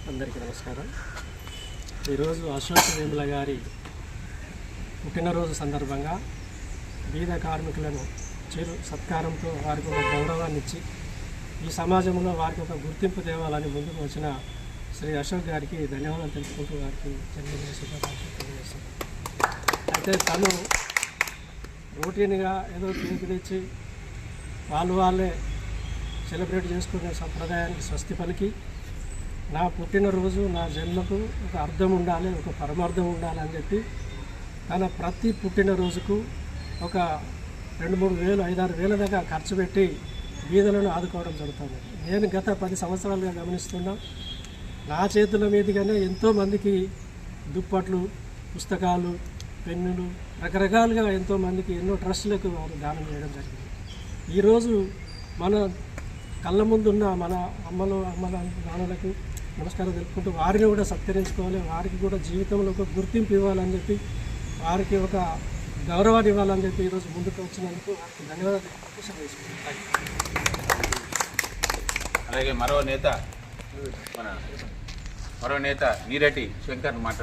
అందరికీ నమస్కారం. ఈరోజు అశోక్ వేముల గారి పుట్టినరోజు సందర్భంగా బీద కార్మికులను చిరు సత్కారంతో వారికి ఒక గౌరవాన్ని ఇచ్చి ఈ సమాజంలో వారికి ఒక గుర్తింపు తేవాలని ముందుకు వచ్చిన శ్రీ అశోక్ గారికి ధన్యవాదాలు తెలుపుకుంటూ వారికి జన్మదిన శుభాకాంక్షలు తెలియజేస్తాను. అయితే తను రొటీన్గా ఏదో కేక్ తెచ్చి వాళ్ళే సెలబ్రేట్ చేసుకునే సంప్రదాయానికి స్వస్తి పలికి నా పుట్టినరోజు నా జన్మకు ఒక అర్థం ఉండాలి, ఒక పరమార్థం ఉండాలి అని చెప్పి తన ప్రతి పుట్టినరోజుకు ఒక 2-3 వేలు 5-6 వేల దాకా ఖర్చు పెట్టి బీదలను ఆదుకోవడం జరుగుతుంది. నేను గత 10 సంవత్సరాలుగా గమనిస్తున్నా. నా చేతుల మీదుగానే ఎంతోమందికి దుప్పట్లు, పుస్తకాలు, పెన్నులు రకరకాలుగా ఎంతోమందికి ఎన్నో ట్రస్టులకు వారు దానం చేయడం జరిగింది. ఈరోజు మన కళ్ళ ముందున్న మన అమ్మల నాన్నలకు నమస్కారం తెలుపుకుంటూ వారిని కూడా సత్కరించుకోవాలి, వారికి కూడా జీవితంలో ఒక గుర్తింపు ఇవ్వాలని చెప్పి, వారికి ఒక గౌరవాన్ని ఇవ్వాలని చెప్పి ఈరోజు ముందుకు వచ్చినందుకు వారికి ధన్యవాదాలు తెలుపుకుంటూ. అలాగే మరో నేత నీరెడ్డి శంకర్ మాట్లాడు.